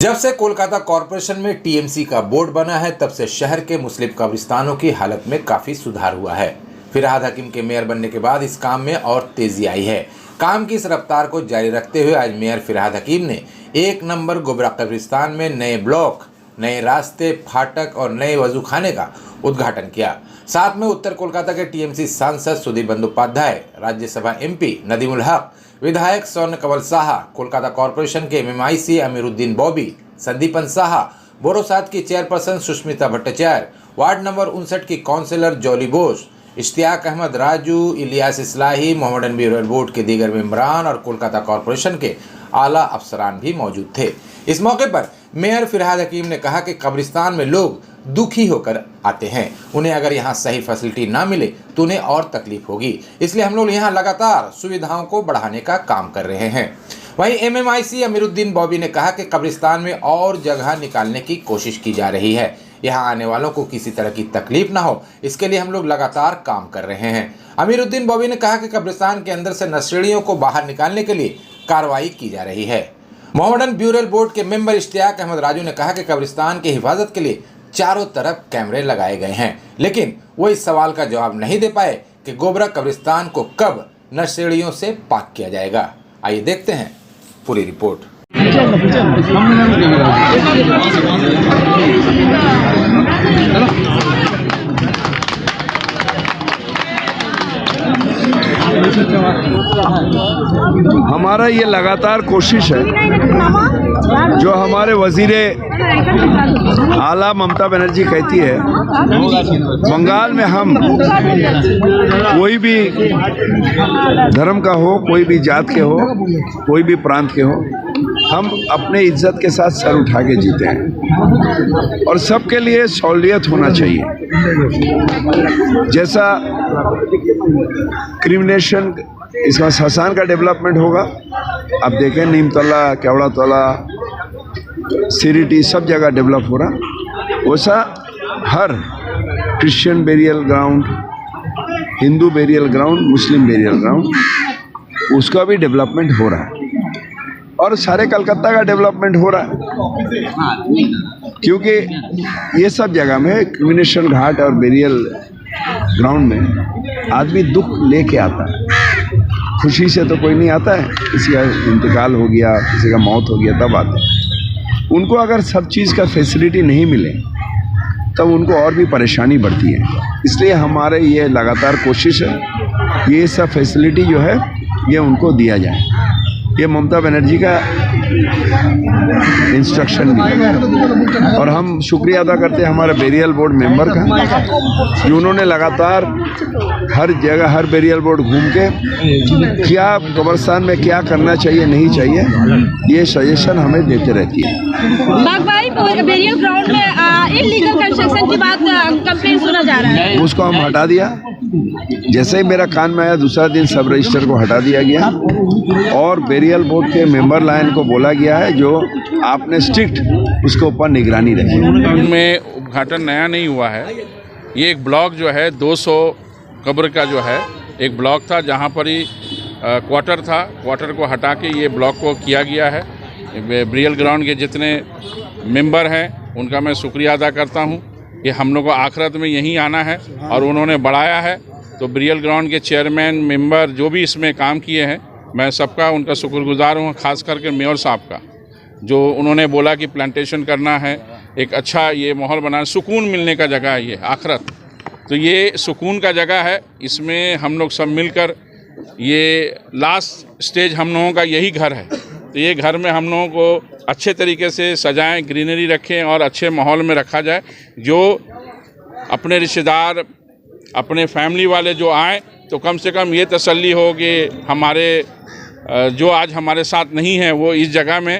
जब से कोलकाता कॉरपोरेशन में टीएमसी का बोर्ड बना है तब से शहर के मुस्लिम कब्रिस्तानों की हालत में काफी सुधार हुआ है। फिरहाद हकीम के मेयर बनने के बाद इस काम में और तेजी आई है। काम की इस रफ्तार को जारी रखते हुए आज मेयर फिरहाद हकीम ने 1 नंबर गोबरा कब्रिस्तान में नए ब्लॉक, नए रास्ते, फाटक और नए वजूखाने का उद्घाटन किया। साथ में उत्तर कोलकाता के टीएमसी सांसद सुदीप बंदोपाध्याय, राज्यसभा एमपी नदीमुल हक, विधायक स्वर्ण कवल साहा, कोलकाता कॉरपोरेशन के एमएमआईसी अमीरुद्दीन बॉबी, संदीपन साहा, बोरोसात की chairperson Sushmita Bhattacharya, ward number 59 की councillor Jolly Bose, Ishtiaq Ahmed Raju, Ilyas Islahi, Mohammedan bureau board के दीगर मेंबरान और कोलकाता कॉरपोरेशन के आला अफसरान भी मौजूद थे। इस मौके पर मेयर फिरहाद हकीम ने कहा कि कब्रिस्तान में लोग दुखी होकर आते हैं, उन्हें अगर यहाँ सही फैसिलिटी ना मिले तो उन्हें और तकलीफ होगी, इसलिए हम लोग यहाँ लगातार सुविधाओं को बढ़ाने का काम कर रहे हैं। वहीं एमएमआईसी अमीरुद्दीन बॉबी ने कहा कि कब्रिस्तान में और जगह निकालने की कोशिश की जा रही है, यहाँ आने वालों को किसी तरह की तकलीफ ना हो, इसके लिए हम लोग लगातार काम कर रहे हैं। अमीरुद्दीन बॉबी ने कहा कि कब्रिस्तान के अंदर से नशेड़ियों को बाहर निकालने के लिए कार्रवाई की जा रही है। मोहम्मदन ब्यूरो बोर्ड के मेंबर इश्तियाक अहमद राजू ने कहा कि कब्रिस्तान की हिफाजत के लिए चारों तरफ कैमरे लगाए गए हैं, लेकिन वो इस सवाल का जवाब नहीं दे पाए कि गोबरा कब्रिस्तान को कब नशेड़ियों से पाक किया जाएगा। आइए देखते हैं पूरी रिपोर्ट। हमारा ये लगातार कोशिश है, जो हमारे वजीरे आला ममता बनर्जी कहती है, बंगाल में हम कोई भी धर्म का हो, कोई भी जात के हो, कोई भी प्रांत के हो, हम अपने इज्जत के साथ सर उठा के जीते हैं और सबके लिए सहूलियत होना चाहिए। जैसा क्रिमिनेशन, इसका शमशान का डेवलपमेंट होगा, अब देखें नीमतला, केवड़ा तला, सिरिटी सब जगह डेवलप हो रहा, वैसा हर Christian burial ground, Hindu burial ground, Muslim burial ground, उसका भी डेवलपमेंट हो रहा है और सारे कलकत्ता का डेवलपमेंट हो रहा है, क्योंकि ये सब जगह में क्रिमिनेशन घाट और बेरियल ग्राउंड में आदमी दुख लेके आता है, खुशी से तो कोई नहीं आता है, किसी का इंतकाल हो गया, किसी का मौत हो गया तब आता है। उनको अगर सब चीज़ का फैसिलिटी नहीं मिले तब उनको और भी परेशानी बढ़ती है, इसलिए हमारे ये लगातार कोशिश है ये सब फैसिलिटी जो है ये उनको दिया जाए। ये ममता बनर्जी का इंस्ट्रक्शन भी है और हम शुक्रिया अदा करते हैं हमारे बेरियल बोर्ड मेंबर का, जो उन्होंने लगातार हर जगह, हर बेरियल बोर्ड घूम के क्या कब्रिस्तान में क्या करना चाहिए, नहीं चाहिए, ये सजेशन हमें देते रहती है। बेरियल ग्राउंड में इल्लीगल कंस्ट्रक्शन की बात कंप्लेंट सुना जा रहा है, उसको हम हटा दिया। जैसे ही मेरा कान में आया दूसरा दिन सब रजिस्टर को हटा दिया गया और बेरियल बोर्ड के मेंबर लाइन को बोला गया है जो आपने स्ट्रिक्ट उसके ऊपर निगरानी रखी। में उद्घाटन नया नहीं हुआ है, ये एक ब्लॉक जो है 200 कब्र का जो है एक ब्लॉक था, जहाँ पर ही क्वार्टर था, क्वार्टर को हटा के ये ब्लॉक को किया गया है। बेरियल ग्राउंड के जितने मेंबर हैं उनका मैं शुक्रिया अदा करता हूँ कि हम लोग को आखिरत में यहीं आना है और उन्होंने बढ़ाया है। तो बेरियल ग्राउंड के चेयरमैन, मेंबर जो भी इसमें काम किए हैं, मैं सबका उनका शुक्रगुजार हूँ, खास करके मेयर साहब का, जो उन्होंने बोला कि प्लांटेशन करना है, एक अच्छा ये माहौल बनाना, सुकून मिलने का जगह है ये आखिरत, तो ये सुकून का जगह है। इसमें हम लोग सब मिलकर, ये लास्ट स्टेज हम लोगों का यही घर है, तो ये घर में हम लोगों को अच्छे तरीके से सजाएं, ग्रीनरी रखें और अच्छे माहौल में रखा जाए। जो अपने रिश्तेदार, अपने फैमिली वाले जो आएँ तो कम से कम ये तसल्ली हो कि हमारे जो आज हमारे साथ नहीं है वो इस जगह में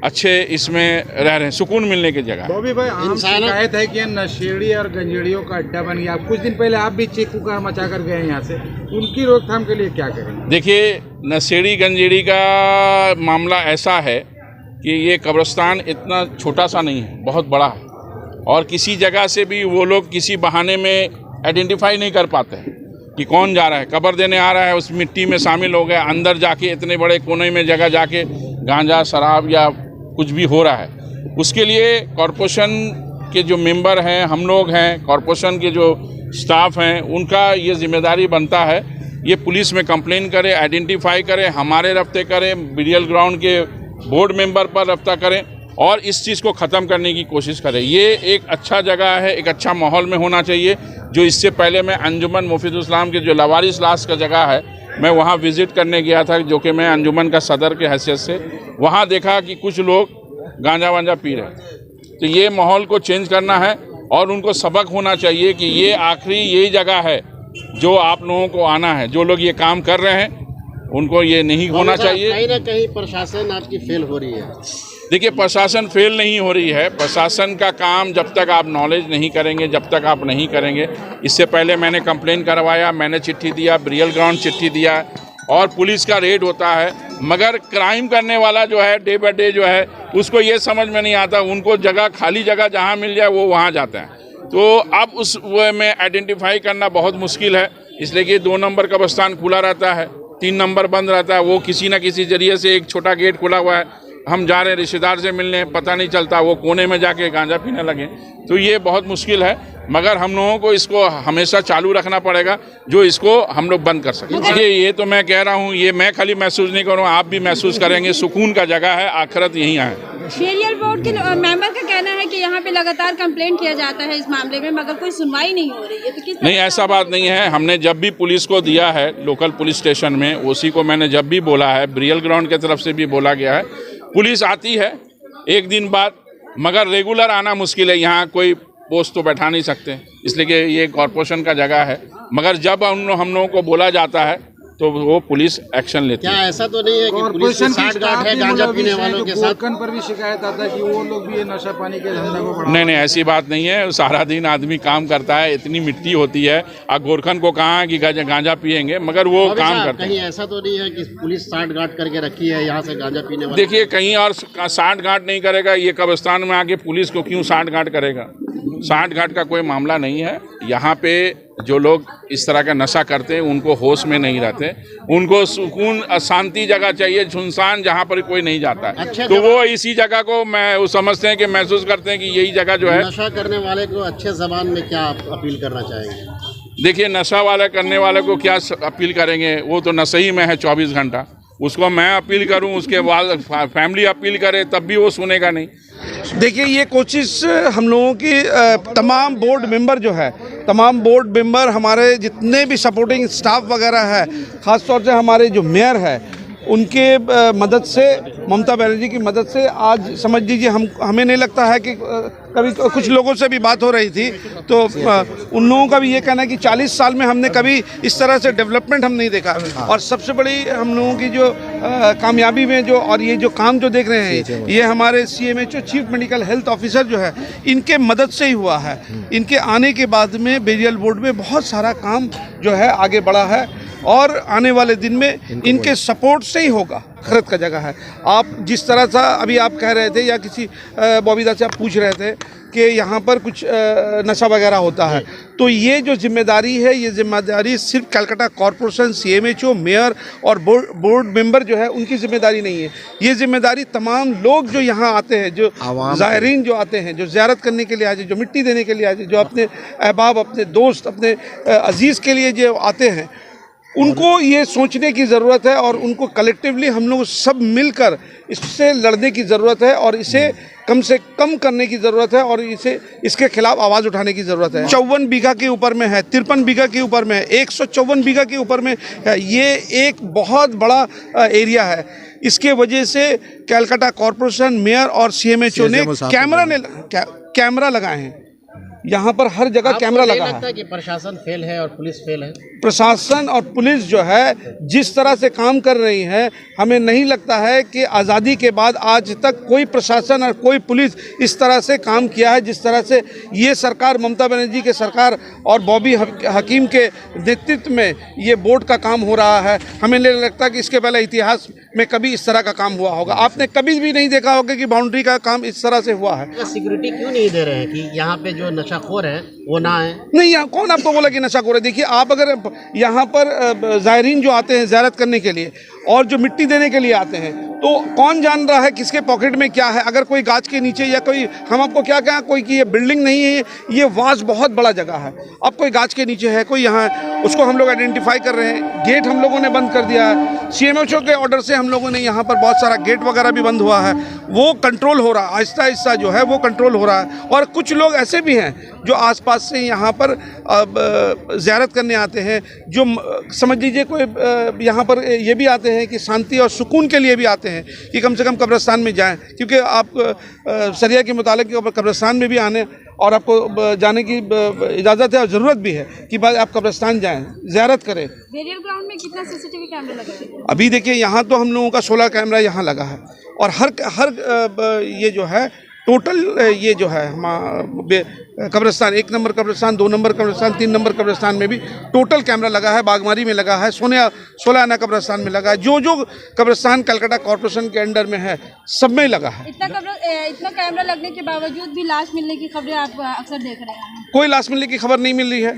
अच्छे इसमें रह रहे हैं, सुकून मिलने की जगह। बॉबी भाई, आम शिकायत है कि नशेड़ी और गंजेड़ियों का अड्डा बन गया। कुछ दिन पहले आप भी चीख पुकार मचा कर गए यहाँ से, उनकी रोकथाम के लिए क्या करें? देखिए, नशेड़ी गंजेड़ी का मामला ऐसा है कि ये कब्रिस्तान इतना छोटा सा नहीं है, बहुत बड़ा है और किसी जगह से भी वो लोग किसी बहाने में आइडेंटिफाई नहीं कर पाते हैं कि कौन जा रहा है, कब्र देने आ रहा है, उस मिट्टी में शामिल हो गया, अंदर जाके इतने बड़े कोने में जगह जाके गांजा, शराब या कुछ भी हो रहा है। उसके लिए कॉरपोरेशन के जो मेंबर हैं, हम लोग हैं, कॉरपोरेशन के जो स्टाफ हैं, उनका ये जिम्मेदारी बनता है ये पुलिस में कंप्लेन करें, आइडेंटिफाई करें, हमारे रफ्ते करें, बिरियल ग्राउंड के बोर्ड मेंबर पर रफ्ता करें और इस चीज़ को ख़त्म करने की कोशिश करें। ये एक अच्छा जगह है, एक अच्छा माहौल में होना चाहिए। जो इससे पहले मैं अंजुमन मुफीदुल इस्लाम के जो लवारिस लाश का जगह है, मैं वहाँ विज़िट करने गया था, जो कि मैं अंजुमन का सदर के हैसियत से वहाँ देखा कि कुछ लोग गांजा वांजा पी रहे हैं। तो ये माहौल को चेंज करना है और उनको सबक होना चाहिए कि ये आखिरी यही जगह है जो आप लोगों को आना है। जो लोग ये काम कर रहे हैं उनको ये नहीं होना चाहिए। कहीं ना कहीं प्रशासन आपकी फेल हो रही है। देखिए, प्रशासन फेल नहीं हो रही है। प्रशासन का काम जब तक आप नॉलेज नहीं करेंगे, जब तक आप नहीं करेंगे। इससे पहले मैंने कंप्लेन करवाया, मैंने चिट्ठी दिया, बिरियल ग्राउंड चिट्ठी दिया और पुलिस का रेड होता है, मगर क्राइम करने वाला जो है डे बाय डे जो है उसको ये समझ में नहीं आता। उनको जगह, खाली जगह जहाँ मिल जाए वो वहाँ जाते हैं। तो अब उस वे में आइडेंटिफाई करना बहुत मुश्किल है, इसलिए कि 2 नंबर कब्रिस्तान खुला रहता है, 3 नंबर बंद रहता है। वो किसी न किसी जरिए से एक छोटा गेट खुला हुआ है, हम जा रहे हैं रिश्तेदार से मिलने, पता नहीं चलता, वो कोने में जाके गांजा पीने लगे। तो ये बहुत मुश्किल है, मगर हम लोगों को इसको हमेशा चालू रखना पड़ेगा, जो इसको हम लोग बंद कर सकें। देखिए, ये तो मैं कह रहा हूँ, ये मैं खाली महसूस नहीं कर रहा हूँ, आप भी महसूस करेंगे। सुकून का जगह है, आखिरत यहीं आए। बेरियल बोर्ड के मेंबर का कहना है कि यहाँ पे लगातार कंप्लेंट किया जाता है इस मामले में, मगर कोई सुनवाई नहीं हो रही है। तो किस नहीं, ऐसा बात नहीं है। हमने जब भी पुलिस को दिया है, लोकल पुलिस स्टेशन में, उसी को मैंने जब भी बोला है, बिरियल ग्राउंड की तरफ से भी बोला गया है, पुलिस आती है एक दिन बाद, मगर रेगुलर आना मुश्किल है। यहाँ कोई पोस्ट तो बैठा नहीं सकते, इसलिए कि ये कॉरपोरेशन का जगह है। मगर जब हम लोगों को बोला जाता है तो वो पुलिस एक्शन लेती है। क्या ऐसा तो नहीं है कि पुलिस की साठगांठ है गांजा पीने वालों के साथ? गोरखन पर भी शिकायत आता है कि वो लोग भी ये नशा पानी के धंधे को बढ़ा। नहीं, ऐसी बात नहीं है। सारा दिन आदमी काम करता है, इतनी मिट्टी होती है, और गोरखन को कहाँ कि गांजा पिएंगे, मगर वो काम करते हैं। कहीं ऐसा तो नहीं है कि पुलिस साठगांठ करके रखी है यहाँ से गांजा पीने वाले? देखिए, कहीं और साठगांठ नहीं करेगा। ये कब्रिस्तान में आके पुलिस को क्यों साठगांठ करेगा? साठगांठ का कोई मामला नहीं है। यहाँ पे जो लोग इस तरह का नशा करते हैं उनको होश में नहीं रहते, उनको सुकून, शांति जगह चाहिए, सुनसान, जहाँ पर कोई नहीं जाता है। अच्छा, तो वो इसी जगह को वो समझते हैं कि महसूस करते हैं कि यही जगह जो है। नशा करने वाले को अच्छे जबान में क्या अपील करना चाहेंगे? देखिए, नशा वाला करने वाले को क्या अपील करेंगे? वो तो नशे ही में है 24 घंटा। उसको मैं अपील करूं, उसके बाद फैमिली अपील करे, तब भी वो सुनेगा नहीं। देखिए, ये कोशिश हम लोगों की तमाम बोर्ड मेंबर जो है, तमाम बोर्ड मेंबर, हमारे जितने भी सपोर्टिंग स्टाफ वगैरह है, ख़ास तौर से हमारे जो मेयर है, उनके मदद से, ममता बनर्जी की मदद से, आज समझ लीजिए हमें नहीं लगता है कि कभी कुछ लोगों से भी बात हो रही थी तो उन लोगों का भी ये कहना है कि 40 साल में हमने कभी इस तरह से डेवलपमेंट हम नहीं देखा। और सबसे बड़ी हम लोगों की जो कामयाबी में जो, और ये जो काम जो देख रहे हैं, ये हमारे CMHO chief medical health officer जो है, इनके मदद से ही हुआ है। इनके आने के बाद में बेरियल बोर्ड में बहुत सारा काम जो है आगे बढ़ा है और आने वाले दिन में इनके सपोर्ट से ही होगा। खरत का जगह है। आप जिस तरह से अभी आप कह रहे थे या किसी बॉबीदा से आप पूछ रहे थे कि यहाँ पर कुछ नशा वगैरह होता है, तो ये जो जिम्मेदारी है, ये जिम्मेदारी सिर्फ कलकत्ता कॉरपोरेशन, CMHO, मेयर और बोर्ड मेंबर जो है उनकी जिम्मेदारी नहीं है। ये जिम्मेदारी तमाम लोग जो यहाँ आते हैं, जो ज़ायरीन जो आते हैं, जो ज़ियारत करने के लिए आते हैं, जो मिट्टी देने के लिए आते हैं, जो अपने अहबाब, अपने दोस्त, अपने अजीज़ के लिए जो आते हैं, उनको ये सोचने की ज़रूरत है और उनको कलेक्टिवली हम लोग सब मिलकर इससे लड़ने की ज़रूरत है और इसे कम से कम करने की ज़रूरत है और इसके खिलाफ आवाज़ उठाने की ज़रूरत है। 54 बीघा के ऊपर में है, 53 बीघा के ऊपर में है, 154 बीघा के ऊपर में है। ये एक बहुत बड़ा एरिया है। इसके वजह से कलकत्ता कॉरपोरेशन, मेयर और CMHO ने कैमरा लगाए हैं। यहाँ पर हर जगह कैमरा लगा है। कि प्रशासन फेल है और पुलिस फेल है? प्रशासन और पुलिस जो है जिस तरह से काम कर रही है, हमें नहीं लगता है कि आज़ादी के बाद आज तक कोई प्रशासन और कोई पुलिस इस तरह से काम किया है जिस तरह से ये सरकार, ममता बनर्जी के सरकार और बॉबी हकीम के नेतृत्व में ये बोर्ड का काम हो रहा है। हमें नहीं लगता कि इसके पहले इतिहास में कभी इस तरह का काम हुआ होगा। आपने कभी भी नहीं देखा होगा कि बाउंड्री का काम इस तरह से हुआ है। सिक्योरिटी क्यों नहीं दे रहे हैं कि यहाँ पे जो नशाखोर है वो ना है। नहीं, यहाँ कौन आपको बोला कि नशाखोर है? देखिए, आप अगर यहाँ पर ज़ायरीन जो आते हैं ज़ियारत करने के लिए और जो मिट्टी देने के लिए आते हैं, तो कौन जान रहा है किसके पॉकेट में क्या है? अगर कोई गाछ के नीचे या कोई, हम आपको क्या कहें, कोई की ये बिल्डिंग नहीं है, ये वास बहुत बड़ा जगह है। अब कोई गाछ के नीचे है, कोई यहाँ है, उसको हम लोग आइडेंटिफाई कर रहे हैं। गेट हम लोगों ने बंद कर दिया है। CMHO के ऑर्डर से हम लोगों ने यहाँ पर बहुत सारा गेट वगैरह भी बंद हुआ है। वो कंट्रोल हो रहा है, आहिस्ता आहिस्ता जो है वो कंट्रोल हो रहा है। और कुछ लोग ऐसे भी हैं जो आसपास से यहाँ पर ज़ियारत करने आते हैं, जो समझ लीजिए कोई यहाँ पर ये भी आते हैं कि शांति और सुकून के लिए भी आते हैं कि कम से कम कब्रिस्तान में जाएं, क्योंकि आप शरिया के मुताबिक कब्रिस्तान में भी आने और आपको जाने की इजाज़त है और ज़रूरत भी है कि भाई आप कब्रिस्तान जाएं, ज़ियारत करें। बेरियल ग्राउंड में कितना CCTV कैमरा लगा है? अभी देखिए, यहाँ तो हम लोगों का 16 कैमरा यहाँ लगा है और हर ये जो है टोटल ये जो है कब्रिस्तान, 1 नंबर कब्रिस्तान, 2 नंबर कब्रिस्तान, 3 नंबर कब्रिस्तान में भी टोटल कैमरा लगा है। बागमारी में लगा है, 16 आना कब्रिस्तान में लगा है। जो कब्रिस्तान कलकत्ता कॉर्पोरेशन के अंडर में है, सब में लगा है। इतना कैमरा लगने के बावजूद भी लाश मिलने की खबरें आप अक्सर देख रहे हैं। कोई लाश मिलने की खबर नहीं मिल रही है।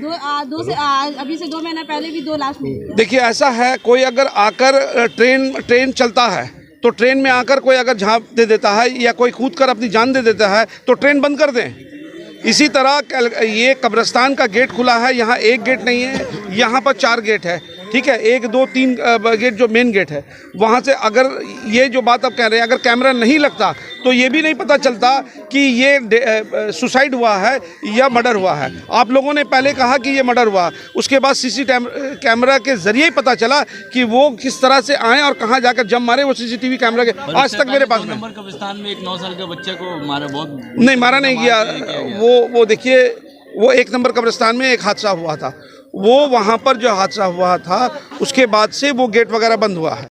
अभी से 2 महीना पहले भी 2 लाश मिली है। देखिए, ऐसा है, कोई अगर आकर ट्रेन चलता है तो ट्रेन में आकर कोई अगर झांप दे देता है या कोई कूद कर अपनी जान दे देता है तो ट्रेन बंद कर दें। इसी तरह ये कब्रिस्तान का गेट खुला है, यहाँ एक गेट नहीं है, यहाँ पर 4 गेट है, ठीक है, 1, 2, 3 गेट जो मेन गेट है, वहाँ से अगर ये जो बात आप कह रहे हैं, अगर कैमरा नहीं लगता तो ये भी नहीं पता चलता कि ये सुसाइड हुआ है या मर्डर हुआ है। आप लोगों ने पहले कहा कि ये मर्डर हुआ, उसके बाद कैमरा के जरिए ही पता चला कि वो किस तरह से आए और कहाँ जाकर जम मारे। वो CCTV कैमरा के आज तक मेरे पास में। कब्रिस्तान में एक 9 साल के बच्चे को मारा, बहुत नहीं, मारा नहीं गया। वो देखिए, वो 1 नंबर कब्रिस्तान में एक हादसा हुआ था, वो वहाँ पर जो हादसा हुआ था उसके बाद से वो गेट वगैरह बंद हुआ है।